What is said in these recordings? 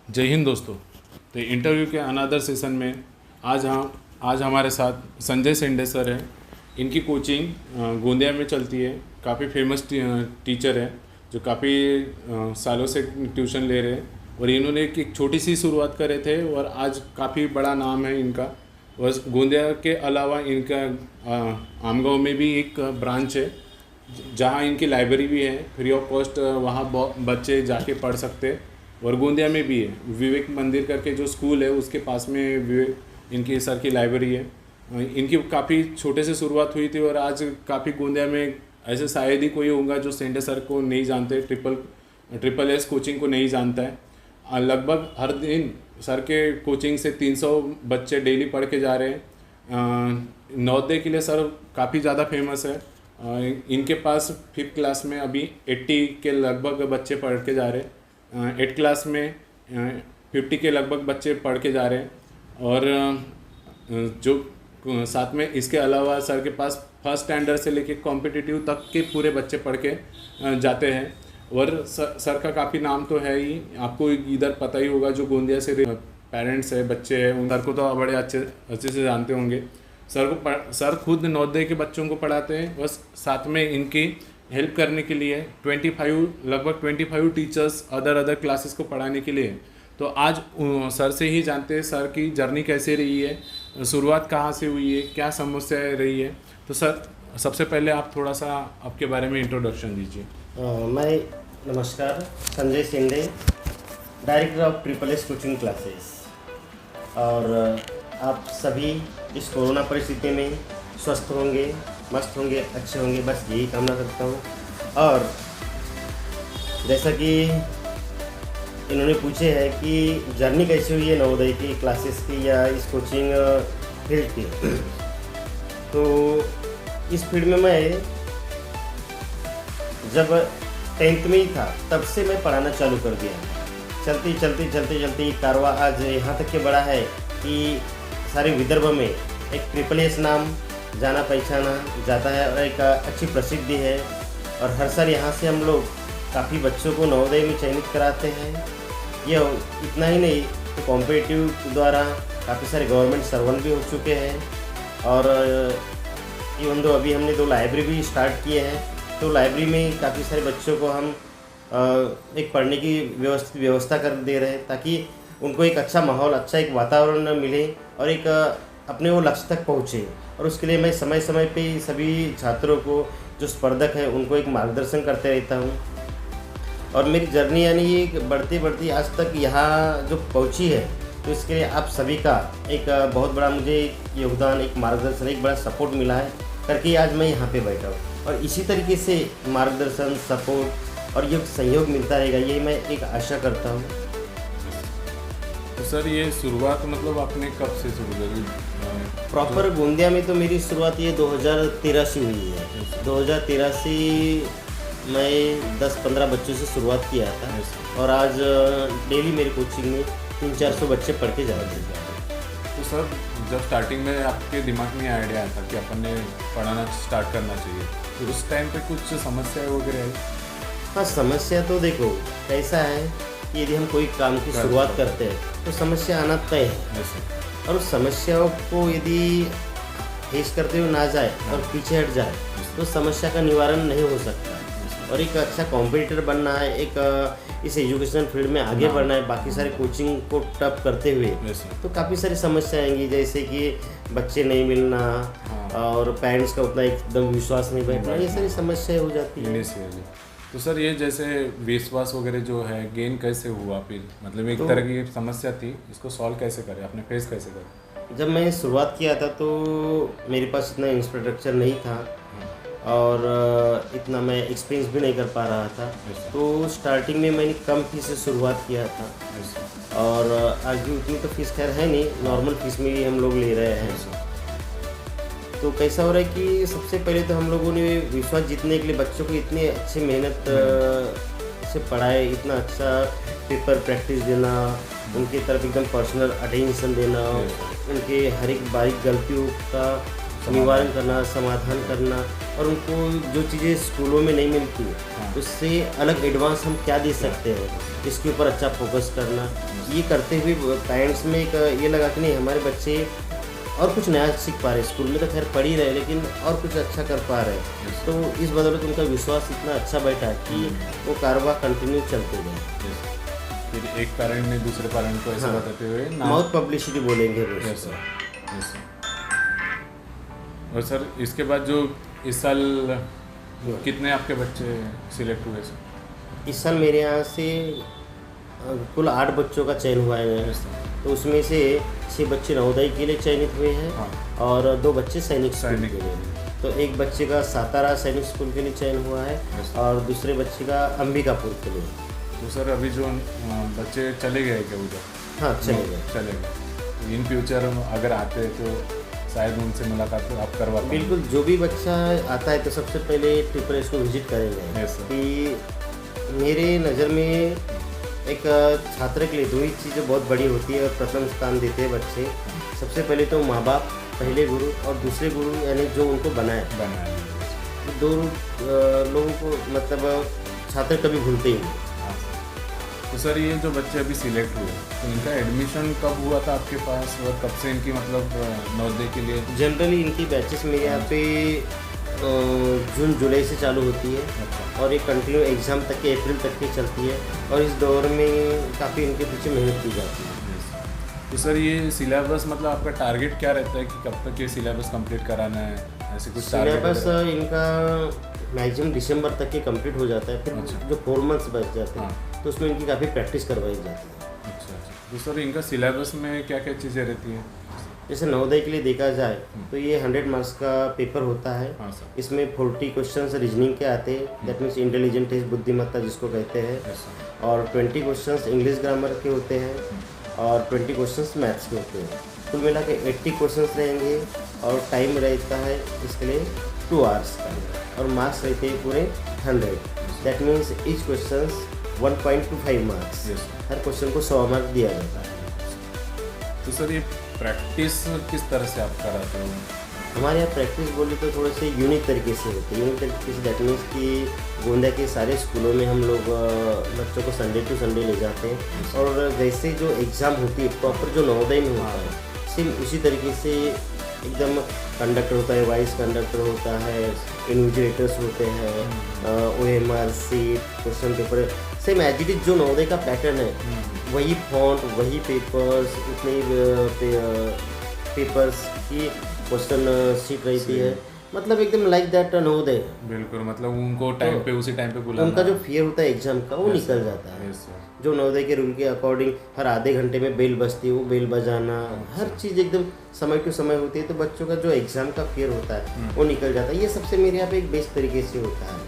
जय हिंद दोस्तों। तो इंटरव्यू के अनदर सेशन में आज हमारे साथ संजय सेंडे सर हैं। इनकी कोचिंग गोंदिया में चलती है। काफ़ी फेमस टीचर है जो काफ़ी सालों से ट्यूशन ले रहे हैं और इन्होंने एक छोटी सी शुरुआत करे थे और आज काफ़ी बड़ा नाम है इनका। और गोंदिया के अलावा इनका आमगांव में भी एक ब्रांच है जहाँ इनकी लाइब्रेरी भी है, फ्री ऑफ कॉस्ट वहाँ बच्चे जाके पढ़ सकते हैं। और गोंदिया में भी है विवेक मंदिर करके जो स्कूल है उसके पास में विवेक इनकी सर की लाइब्रेरी है। इनकी काफ़ी छोटे से शुरुआत हुई थी और आज काफ़ी गोंदिया में ऐसे शायद ही कोई होगा जो सेंडे सर को नहीं जानते, ट्रिपल एस कोचिंग को नहीं जानता है। लगभग हर दिन सर के कोचिंग से 300 बच्चे डेली पढ़ के जा रहे हैं। नवोदय के लिए सर काफ़ी ज़्यादा फेमस है। इनके पास 5th क्लास में अभी 80 के लगभग बच्चे पढ़ के जा रहे हैं। 8th क्लास में 50 के लगभग बच्चे पढ़ के जा रहे हैं। और जो साथ में इसके अलावा सर के पास फर्स्ट स्टैंडर्ड से लेके कॉम्पिटिटिव तक के पूरे बच्चे पढ़ के जाते हैं। और सर का काफ़ी नाम तो है ही, आपको इधर पता ही होगा जो गोंदिया से पेरेंट्स है, बच्चे हैं, उन सर को तो बड़े अच्छे से जानते होंगे। सर खुद नवोदय के बच्चों को पढ़ाते हैं। बस साथ में इनकी हेल्प करने के लिए लगभग 25 टीचर्स अदर क्लासेस को पढ़ाने के लिए। तो आज सर से ही जानते हैं सर की जर्नी कैसे रही है, शुरुआत कहाँ से हुई है, क्या समस्याएं रही है। तो सर सबसे पहले आप थोड़ा सा आपके बारे में इंट्रोडक्शन दीजिए। नमस्कार, Sanjay Sende, director of triple S coaching classes. और आप सभी इस कोरोना परिस्थिति में स्वस्थ होंगे, मस्त होंगे, अच्छे होंगे, बस यही कामना करता हूँ। और जैसा कि इन्होंने पूछे है कि जर्नी कैसे हुई है नवोदय की क्लासेस की या इस कोचिंग फील्ड की, तो इस फील्ड में मैं जब 10th में ही था तब से मैं पढ़ाना चालू कर दिया। चलते कारवा आज यहाँ तक के बढ़ा है कि सारे विदर्भ में एक ट्रिपल एस नाम जाना पहचाना जाता है और एक अच्छी प्रसिद्धि है। और हर साल यहाँ से हम लोग काफ़ी बच्चों को नवोदय में चयनित कराते हैं। ये इतना ही नहीं, तो कॉम्पिटिटिव द्वारा काफ़ी सारे गवर्नमेंट सर्वेंट भी हो चुके हैं। और इवन दो अभी हमने 2 लाइब्रेरी भी स्टार्ट किए हैं, तो लाइब्रेरी में काफ़ी सारे बच्चों को हम एक पढ़ने की व्यवस्था कर दे रहे हैं ताकि उनको एक अच्छा माहौल, अच्छा एक वातावरण मिले और एक अपने वो लक्ष्य तक पहुँचे। और उसके लिए मैं समय समय पे सभी छात्रों को, जो स्पर्धक हैं, उनको एक मार्गदर्शन करते रहता हूँ। और मेरी जर्नी यानी ये बढ़ती आज तक यहाँ जो पहुँची है, तो इसके लिए आप सभी का एक बहुत बड़ा मुझे योगदान, एक मार्गदर्शन, एक बड़ा सपोर्ट मिला है करके आज मैं यहाँ पे बैठा हूँ। और इसी तरीके से मार्गदर्शन, सपोर्ट और ये सहयोग मिलता रहेगा, ये मैं एक आशा करता हूँ। तो सर ये शुरुआत मतलब आपने कब से शुरू करी? प्रॉपर गोंदिया में तो मेरी शुरुआत ये 2013 से हुई है। 2013 से मैं 10-15 बच्चों से शुरुआत किया था और आज डेली मेरी कोचिंग में 300-400 बच्चे पढ़ के जा रहे हैं। तो सर जब स्टार्टिंग में आपके दिमाग में आइडिया आया था कि अपन ने पढ़ाना स्टार्ट करना चाहिए, तो उस टाइम पे कुछ समस्या वगैरह है? हाँ, समस्या तो देखो कैसा है कि यदि हम कोई काम की शुरुआत करते हैं तो समस्या आना तय है। और उस समस्याओं को यदि फेस करते हुए ना जाए और पीछे हट जाए तो समस्या का निवारण नहीं हो सकता। और एक अच्छा कॉम्पिटिटर बनना है, एक इस एजुकेशन फील्ड में आगे बढ़ना है, बाकी सारे कोचिंग को टफ करते हुए, तो काफ़ी सारी समस्या आएंगी, जैसे कि बच्चे नहीं मिलना और पेरेंट्स का उतना एकदम विश्वास नहीं बैठना, ये सारी समस्याएं हो जाती है। तो सर ये जैसे विश्वास वगैरह जो है गेन कैसे हुआ फिर? मतलब एक तरह की समस्या थी, इसको सॉल्व कैसे करें, आपने फेस कैसे करें? जब मैं शुरुआत किया था तो मेरे पास इतना इंफ्रास्ट्रक्चर नहीं था और इतना मैं एक्सपीरियंस भी नहीं कर पा रहा था। तो स्टार्टिंग में मैंने कम फीस से शुरुआत किया था और आज भी उतनी तो फीस खैर है नहीं, नॉर्मल फीस में ही हम लोग ले रहे हैं। तो कैसा हो रहा है कि सबसे पहले तो हम लोगों ने विश्वास जीतने के लिए बच्चों को इतनी अच्छी मेहनत से पढ़ाए, इतना अच्छा पेपर प्रैक्टिस देना, उनकी तरफ एकदम पर्सनल अटेंशन देना, उनके हर एक बारीक गलतियों का निवारण करना, समाधान करना, और उनको जो चीज़ें स्कूलों में नहीं मिलती हाँ। उससे अलग एडवांस हम क्या दे सकते हैं, इसके ऊपर अच्छा फोकस करना। ये करते हुए पेरेंट्स में एक ये लगा कि नहीं, हमारे बच्चे और कुछ नया सीख पा रहे हैं। स्कूल में तो खैर पढ़ ही रहे, लेकिन और कुछ अच्छा कर पा रहे हैं। तो इस बदौलत उनका विश्वास इतना अच्छा बैठा कि वो कारवां कंटिन्यू चलते गए। फिर एक पेरेंट ने दूसरे पेरेंट को ऐसा हाँ। बताते हुए माउथ पब्लिसिटी बोलेंगे वो यस उसको। Sir, yes sir. और सर इसके बाद जो इस साल कितने आपके बच्चे सिलेक्ट हुए सर? इस साल मेरे यहाँ से कुल 8 बच्चों का चयन हुआ है। Yes sir. तो उसमें से 6 बच्चे नवोदय के लिए चयनित हुए हैं हाँ। और 2 बच्चे सैनिक स्कूल सैनिक के लिए। तो एक बच्चे का सातारा सैनिक स्कूल के लिए चयन हुआ है Yes. और दूसरे बच्चे का अंबिकापुर के लिए। तो सर अभी जो बच्चे चले गए क्या उधर? हाँ, चले गए। चले गए। इन फ्यूचर अगर आते हैं तो शायद उनसे मुलाकात आप करवा पाएं। बिल्कुल, जो भी बच्चा आता है तो सबसे पहले ट्रिपल को विजिट करेंगे। Yes, sir. कि मेरे नज़र में एक छात्र के लिए 2 ही चीज़ें बहुत बड़ी होती है और प्रथम स्थान देते हैं बच्चे। सबसे पहले तो माँ बाप पहले गुरु, और दूसरे गुरु यानी जो उनको बनाए। बनाया। 2 लोगों को मतलब छात्र कभी भूलते ही नहीं। हाँ सर। तो सर ये जो बच्चे अभी सिलेक्ट हुए तो इनका एडमिशन कब हुआ था आपके पास और कब से इनकी मतलब नवोदय के लिए? जनरली इनकी बैचेस मेरे यहाँ पे जून जुलाई से चालू होती है अच्छा। और ये कंटिन्यू एग्ज़ाम तक के अप्रैल तक की चलती है, और इस दौर में काफ़ी इनके पीछे मेहनत की जाती है। तो सर ये सिलेबस मतलब आपका टारगेट क्या रहता है कि कब तक ये सिलेबस कंप्लीट कराना है, ऐसे कुछ सिलेबस टारगेट? इनका मैक्सिमम दिसंबर तक के कंप्लीट हो जाता है। फिर अच्छा। जो 4 मंथ्स बच जाते हैं हाँ। तो उसमें इनकी काफ़ी प्रैक्टिस करवाई जाती है। अच्छा अच्छा। तो सर इनका सिलेबस में क्या क्या चीज़ें रहती हैं? जैसे नवोदय के लिए देखा जाए तो ये 100 मार्क्स का पेपर होता है। हाँ सर। इसमें 40 क्वेश्चंस रीजनिंग के आते हैं, दैट मीन्स इंटेलिजेंट टेस्ट, बुद्धिमत्ता जिसको कहते हैं, यस सर। और 20 क्वेश्चंस इंग्लिश ग्रामर के होते हैं और 20 क्वेश्चंस मैथ्स के होते हैं। कुल मिला के 80 क्वेश्चंस रहेंगे और टाइम रहता है इसके लिए 2 आवर्स का, और मार्क्स रहते हैं पूरे 100। That means each question 1.25 marks. Yes sir. Her question को 100 मार्क्स दिया जाता है। तो सर ये प्रैक्टिस किस तरह से आप कराते हो? हमारे यहाँ प्रैक्टिस बोली तो थोड़े से यूनिक तरीके से होती है। यूनिक तरीके से दैट मीन्स कि गोंदिया के सारे स्कूलों में हम लोग बच्चों को संडे टू संडे ले जाते हैं, और वैसे जो एग्ज़ाम होती है प्रॉपर जो नवोदय में होता है, सेम उसी तरीके से एकदम कंडक्टर होता है, वाइस कंडक्टर होता है, इन्विजिलेटर्स होते हैं, OMR sheet, question paper, same as it is जो नवोदय का पैटर्न है वही फॉन्ट, वही पेपर्स, उतने पेपर्स की क्वेश्चन सीट रहती है। मतलब एकदम लाइक दैट नवोदय। बिल्कुल, मतलब उनको टाइम पे उसी टाइम पे बुलाना। उनका जो फियर होता है एग्जाम का वो निकल जाता है। Yes sir. जो नवोदय के रूल के अकॉर्डिंग हर आधे घंटे में बेल बजती है, वो बेल बजाना, हर चीज़ एकदम समय टू समय होती है, तो बच्चों का जो एग्ज़ाम का फियर होता है वो निकल जाता है। ये सबसे मेरे यहाँ पे एक बेस्ट तरीके से होता है,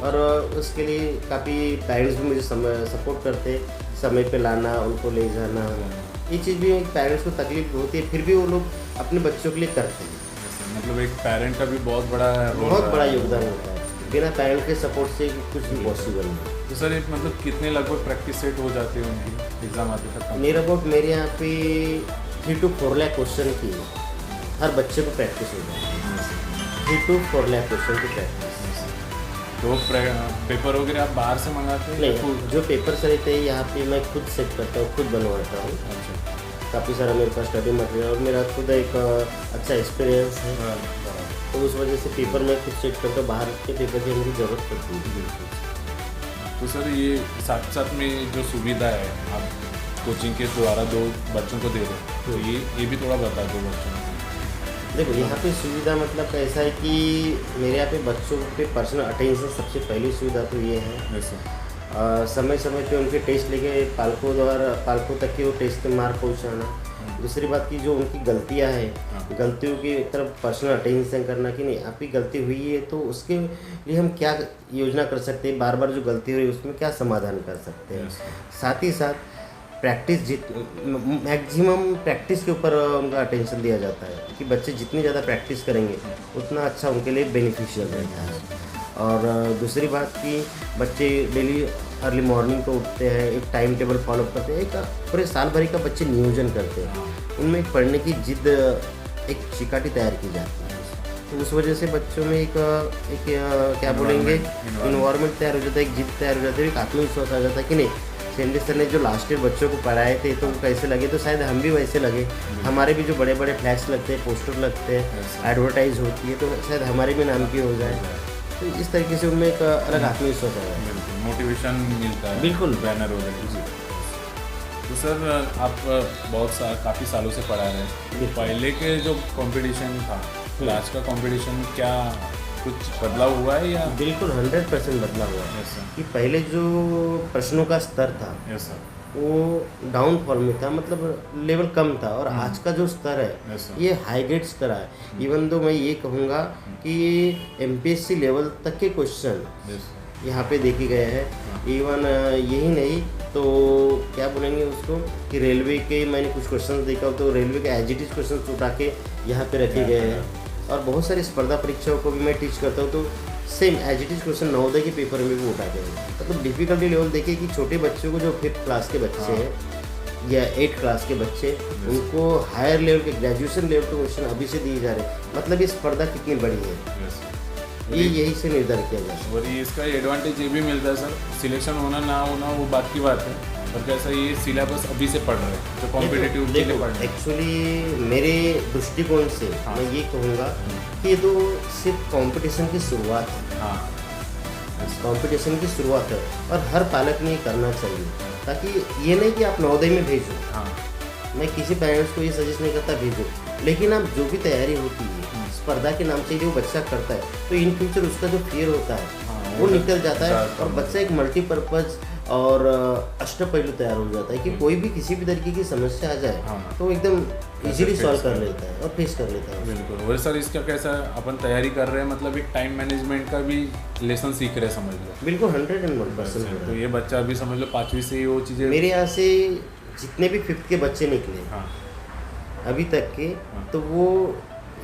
और उसके लिए काफ़ी पेरेंट्स भी मुझे सपोर्ट करते हैं, समय पे लाना, उनको ले जाना। ये चीज़ भी पेरेंट्स को तकलीफ होती है, फिर भी वो लोग अपने बच्चों के लिए करते हैं। मतलब एक पेरेंट का भी बहुत बड़ा रोल, बहुत बड़ा योगदान होता है। बिना पेरेंट के सपोर्ट से कुछ भी पॉसिबल नहीं। तो सर एक मतलब कितने लगभग प्रैक्टिस सेट हो जाती है उनकी एग्जाम आते तक? नियर अबाउट मेरे यहाँ पे 3 to 4 लाख क्वेश्चन की हर बच्चे को प्रैक्टिस हो जाती है। 3 to 4 लाख क्वेश्चन की प्रैक्टिस। तो पेपर वगैरह आप बाहर से मंगाते हैं? नहीं, जो पेपर्स रहते हैं यहाँ पे मैं खुद सेट करता हूँ, खुद बनवाता हूँ। अच्छा। काफ़ी सारा मेरे पास स्टडी मटेरियल और मेरा खुद एक अच्छा एक्सपीरियंस है, तो उस वजह से पेपर मैं खुद सेट करता हूँ। बाहर के पेपर की मुझे ज़रूरत पड़ती है। तो सर ये साथ साथ में जो सुविधा है आप कोचिंग के द्वारा 2 बच्चों को दे रहे हैं, तो ये भी थोड़ा बता दो बच्चों को। देखो यहाँ पे सुविधा मतलब ऐसा है कि मेरे यहाँ पे बच्चों पे पर्सनल अटेंशन सबसे पहली सुविधा तो ये है। जैसे समय समय पे उनके टेस्ट लेके पालकों तक के वो टेस्ट के मार्क पहुँचाना। दूसरी बात की जो उनकी गलतियाँ हैं, गलतियों की तरफ पर्सनल अटेंशन करना कि नहीं आपकी गलती हुई है तो उसके लिए हम क्या योजना कर सकते हैं, बार बार जो गलती हो रही है उसमें क्या समाधान कर सकते हैं। साथ ही साथ प्रैक्टिस मैक्सिमम प्रैक्टिस के ऊपर उनका अटेंशन दिया जाता है कि बच्चे जितनी ज़्यादा प्रैक्टिस करेंगे उतना अच्छा उनके लिए बेनिफिशियल रहता है। और दूसरी बात कि बच्चे डेली अर्ली मॉर्निंग को उठते हैं, एक टाइम टेबल फॉलो करते हैं, एक पूरे साल भर का बच्चे नियोजन करते हैं, उनमें पढ़ने की जिद एक चिकाटी तैयार की जाती है। तो उस वजह से बच्चों में क्या बोलेंगे, इन्वायरमेंट तैयार हो जाता है, एक जिद तैयार हो जाती है, एक आत्मविश्वास आ जाता है कि नहीं सेंडे सर ने जो लास्ट ईयर बच्चों को पढ़ाए थे तो वो कैसे लगे, तो शायद हम भी वैसे लगे। हमारे भी जो बड़े बड़े फ्लैक्स लगते हैं, पोस्टर लगते हैं, एडवर्टाइज होती है, तो शायद हमारे भी नाम की हो जाए। तो इस तरीके से उनमें एक अलग आत्मविश्वास आ जाए, मोटिवेशन मिलता है, बिल्कुल बैनर वगैरह। तो सर आप काफ़ी सालों से पढ़ा रहे हैं, तो पहले के जो कंपटीशन था तो आज का कंपटीशन क्या कुछ बदलाव हुआ है या? बिल्कुल 100% बदला हुआ है। कि पहले जो प्रश्नों का स्तर था वो डाउनफॉल में था, मतलब लेवल कम था, और आज का जो स्तर है ये हाई ग्रेड स्तर है। इवन दो मैं ये कहूँगा कि MPSC लेवल तक के क्वेश्चन यहाँ पे देखे गए हैं। इवन यही नहीं तो क्या बोलेंगे उसको कि रेलवे के मैंने कुछ क्वेश्चन देखा तो रेलवे के एज इट इज क्वेश्चन उठा के यहाँ पे रखे गए हैं। और बहुत सारी स्पर्धा परीक्षाओं को भी मैं टीच करता हूँ, तो same as it is question Navodaya के पेपर में भी उठाते हैं। मतलब डिफिकल्टी लेवल देखिए कि छोटे बच्चों को जो 5th क्लास के बच्चे हैं या 8th क्लास के बच्चे, उनको हायर लेवल के ग्रेजुएशन लेवल के क्वेश्चन अभी से दिए जा रहे हैं। मतलब ये स्पर्धा कितनी बड़ी है, ये यही से निर्धारित किया जाता है। और ये इसका एडवांटेज ये भी मिलता है सर, सिलेक्शन होना ना होना वो बात की बात है, और कैसा ये सिलेबस अभी से पढ़ रहे हैं जो कॉम्पिटिटिव के लिए पढ़ रहे हैं। एक्चुअली मेरे दृष्टिकोण से मैं ये कहूँगा कि ये तो सिर्फ कंपटीशन की शुरुआत है। कंपटीशन की शुरुआत है और हर पालक ने ये करना चाहिए, ताकि ये नहीं कि आप नवोदय में भेजो। मैं किसी पेरेंट्स को ये सजेस्ट नहीं करता भेजो, लेकिन आप जो भी तैयारी होती है स्पर्धा के नाम से जो बच्चा करता है, तो इन फ्यूचर उसका जो फियर होता है वो निकल जाता है, और बच्चा एक मल्टीपर्पज़ और अष्टपहलू तैयार हो जाता है कि कोई भी किसी भी तरीके की समस्या आ जाए तो एकदम इजीली सॉल्व कर लेता है और फेस कर लेता है। बिल्कुल। और सर इसका कैसा अपन तैयारी कर रहे हैं, मतलब एक टाइम मैनेजमेंट का भी लेसन सीख रहे हैं, समझ लो। बिल्कुल 101%। तो ये बच्चा अभी समझ लो 5वीं से ही वो चीज़ें, मेरे यहाँ से जितने भी 5th के बच्चे निकले अभी तक के, तो वो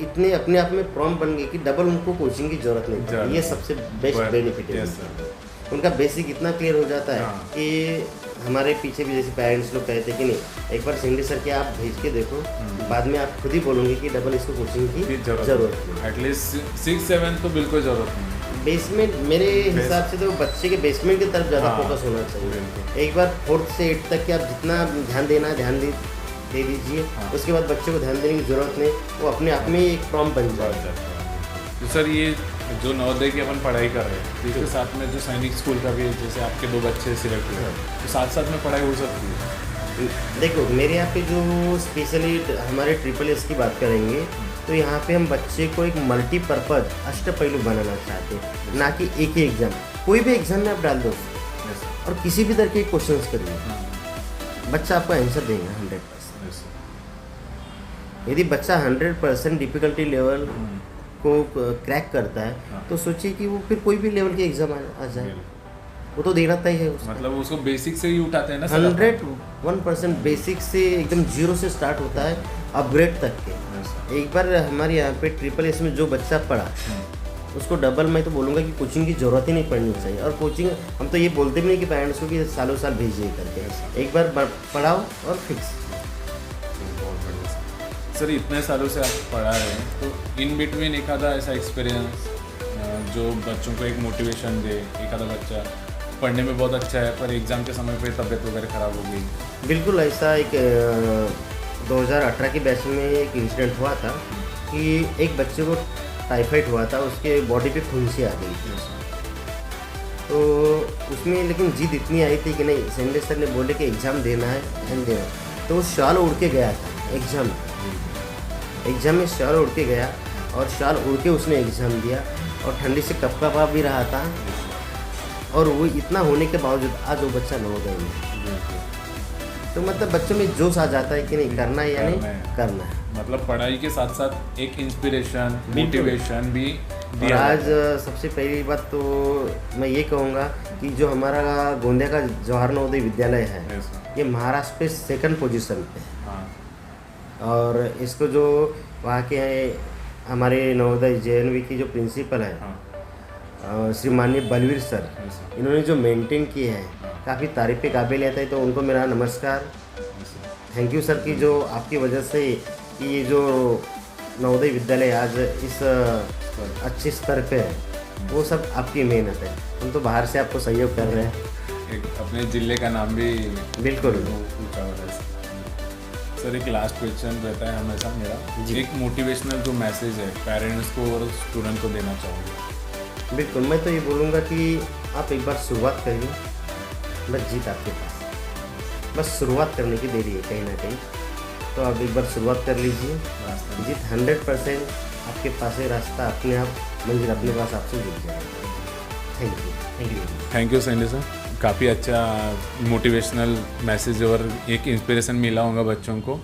इतने अपने आप में प्रॉम्प्ट बन गए कि डबल उनको कोचिंग की जरूरत नहीं पड़ती। ये सबसे बेस्ट बेनिफिट है। उनका बेसिक इतना क्लियर हो जाता है कि हमारे पीछे भी जैसे पेरेंट्स लोग कहते हैं कि नहीं एक बार सिंडी सर के आप भेज के देखो, बाद में आप खुद ही बोलोगे कि डबल इसको कोचिंग की जरूरत नहीं। एटलीस्ट 6-7 तो बिल्कुल ज़रूरत नहीं। बेसमेंट मेरे हिसाब से तो बच्चे के बेसमेंट की तरफ ज़्यादा फोकस होना चाहिए। एक बार 4th से 8th तक के आप जितना ध्यान देना है ध्यान दे दीजिए, उसके बाद बच्चे को ध्यान देने की ज़रूरत नहीं, वो अपने आप में एक प्रॉम्प्ट बन जाएगा। तो सर ये जो नवोदय की अपन पढ़ाई कर रहे हैं, इसके साथ में जो सैनिक स्कूल का भी जैसे आपके 2 बच्चे सिलेक्ट हुए, तो साथ साथ में पढ़ाई हो सकती है? देखो मेरे यहाँ पे जो स्पेशली हमारे SSS की बात करेंगे तो यहाँ पे हम बच्चे को एक मल्टीपर्पज़ अष्टपहलू बनाना चाहते हैं, ना कि एक ही एग्ज़ाम। कोई भी एग्ज़ाम में आप डाल दो और किसी भी तरह के क्वेश्चंस करिए, बच्चा आपको आंसर देगा 100%। यदि बच्चा 100% डिफिकल्टी लेवल को क्रैक करता है तो सोचिए कि वो फिर कोई भी लेवल के एग्जाम आ जाए, वो तो देना तय है उसका। मतलब उसको बेसिक से ही उठाते हैं ना, 101% बेसिक से एकदम 0 से स्टार्ट होता है अपग्रेड तक के। एक बार हमारे यहाँ पे SSS में जो बच्चा पढ़ा उसको डबल मैं तो बोलूँगा कि कोचिंग की ज़रूरत ही नहीं पड़नी चाहिए। और कोचिंग हम तो ये बोलते भी नहीं कि पेरेंट्स को कि सालों साल भेजिए करके, एक बार पढ़ाओ और फिक्स। सर इतने सालों से आप पढ़ा रहे हैं, तो इन बिटवीन एक आधा ऐसा एक्सपीरियंस जो बच्चों को एक मोटिवेशन दे, एक आधा बच्चा पढ़ने में बहुत अच्छा है पर एग्ज़ाम के समय पे तबीयत वगैरह ख़राब हो गई? बिल्कुल ऐसा एक 2018 के बैच में एक इंसिडेंट हुआ था कि एक बच्चे को टाइफाइड हुआ था, उसके बॉडी पे फुंसी आ गई थी। तो उसमें लेकिन जिद इतनी आई थी कि नहीं सेंडे सर ने बोले कि एग्ज़ाम देना है ध्यान देना, तो वो शाल उड़ के गया था एग्ज़ाम में शाल उड़ के गया और शाल उड़ के उसने एग्ज़ाम दिया और ठंडी से कपकपा भी रहा था। और वो इतना होने के बावजूद आज वो बच्चा नवोदय में, तो मतलब बच्चों में जोश आ जाता है कि नहीं करना है या नहीं करना है। मतलब पढ़ाई के साथ साथ एक इंस्पिरेशन मोटिवेशन भी दिया। आज सबसे पहली बात तो मैं ये कहूँगा कि जो हमारा गोंदिया का जवाहर नवोदय विद्यालय है ये महाराष्ट्र पे 2nd पोजीशन पे है। और इसको जो वहाँ के हमारे नवोदय JNV की जो प्रिंसिपल है श्री माननीय बलवीर सर, इन्होंने जो मेंटेन किए हैं काफ़ी तारीफ़ के काबिल है, तो उनको मेरा नमस्कार। थैंक यू सर कि जो आपकी वजह से कि ये जो नवोदय विद्यालय आज इस अच्छे स्तर पे है, वो सब आपकी मेहनत है। हम तो बाहर से आपको सहयोग कर रहे हैं। एक अपने जिले का नाम भी बिल्कुल। ऊंचा हो रहा है। सर एक लास्ट क्वेश्चन रहता है हमेशा मेरा, जी। एक मोटिवेशनल जो मैसेज है पेरेंट्स को और स्टूडेंट को देना चाहूँगा। बिल्कुल, मैं तो ये बोलूँगा कि आप एक बार शुरुआत करिए, बस जीत आपके पास, बस शुरुआत करने की देरी है कहीं ना कहीं। तो आप एक बार शुरुआत कर लीजिए, जीत 100% आपके पास है, रास्ता अपने आप, मंजिल अपने पास आपसे जुड़ जाएगा। Thank you. Thank you Sanjay sir, काफ़ी अच्छा मोटिवेशनल मैसेज और एक इंस्पिरेशन मिला होगा बच्चों को।